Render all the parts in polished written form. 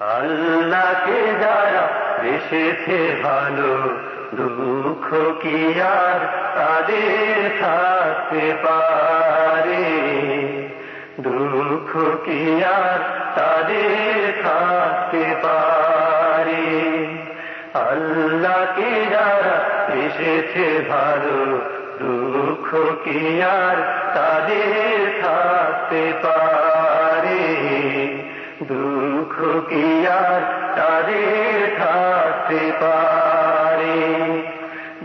আল্লাহকে যারা বেসেছে ভালো, দুঃখ কি আর তাদের থাকতে পারে? দুঃখ কি আর তাদের থাকতে পারে? আল্লাহকে যারা বেসেছে ভালো, দুঃখ কি আর তাদের থাকতে পারে? দুঃখ কি আর তাদের থাকতে পারে?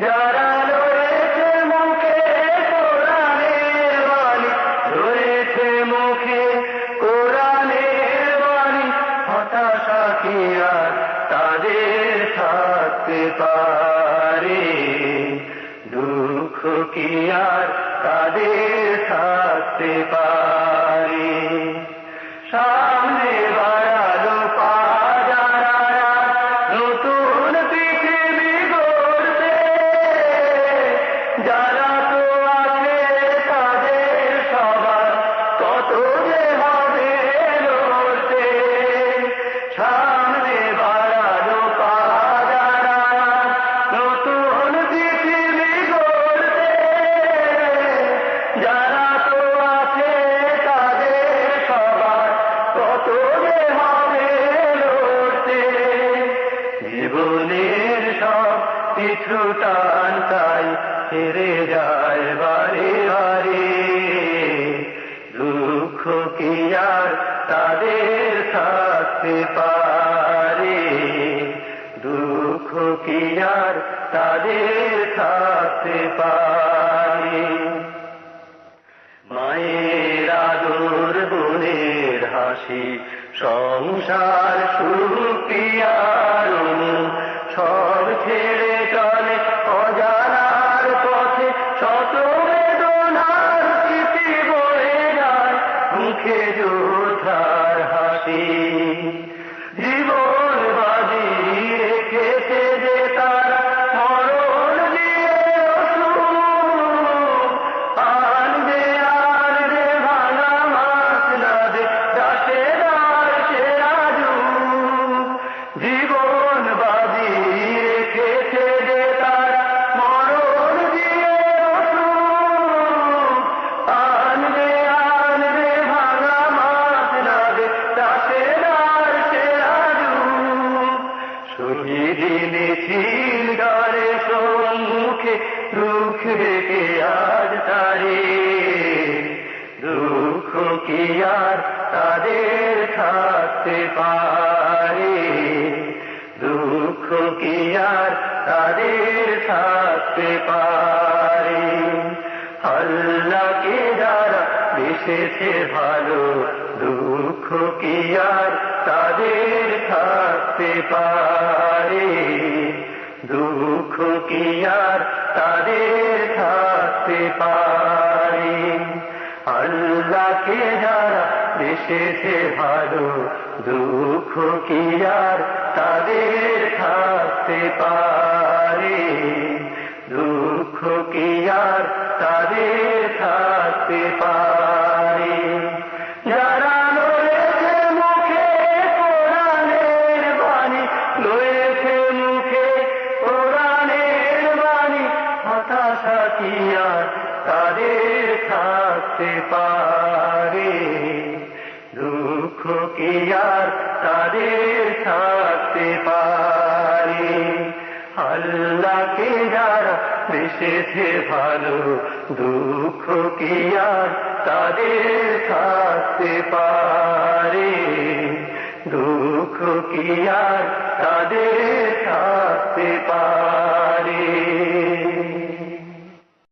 যারা রয়েছে মুখে কোরআনের বাণী, রয়েছে মুখে কোরআনের বাণী, হতাশা কি আর তাদের থাকতে পারে? দুঃখ কি আর তাদের থাকতে পারে? সামনে বাড়ালো পা যারা নতুন পৃথিবী গড়তে, যারা তো আছে তাদের সবার কত যে হবে লড়তে। সামনে বাড়ালো পা যারা নতুন পৃথিবী গড়তে, যারা তো আছে তাদের সবার কত যে হবে লড়তে। জীবনের সব কিছু টান তাই হেরে যায় বারে বারে। দুঃখ কি আর তাদের থাকতে পারে? দুঃখ কি আর তাদের থাকতে পারে? মায়ের আদর, বোনের হাসি, সংসার সুপিয়ার সব ছেড়ে চলে অজানার পথে, শত বেদনার স্মৃতি বয়ে যায় মুখে যোদ্ধার হাসি। জীবন বাজি রেখেছে যে তারা মরণ দিয়ে ওষুধ, আনবে আনবে ভাঙা মাছ নাদে দাসে দার সেরা যুগ। জীবন বাজি রেখেছে যে তারা মরণ দিয়ে ওষুধ, আনবে আনবে ভাঙা মাছ নাদে দাসে দার সেরা যুগ। শহীদ মিছিল গাড়ে সম্মুখে দুঃখ রেখে আজ তারে। দুঃখ কি আর তাদের থাকতে পারে? দুঃখ কি আর তাদের থাকতে পারে? আল্লাহকে যারা বেসেছে ভালো, দুঃখ কি আর তাদের থাকতে পারে? দুঃখ কি আর তাদের থাকতে পারে? আল্লাহকে যারা বেসেছে ভালো, দুঃখ কি আর তাদের থাকতে পারে? দুঃখ কি আর তাদের থাকতে পারে? যারা রয়েছে মুখে কোরআনের বাণী, রয়েছে মুখে কোরআনের বাণী, হতাশা কি আর তাদের থাকতে পারে? দুঃখ কি আর তাদের থাকতে পারে? আল্লাহকে যারা বেসেছে ভালো, দুঃখ কি আর তাদের থাকতে পারে? দুঃখ কি আর তাদের থাকতে পারে?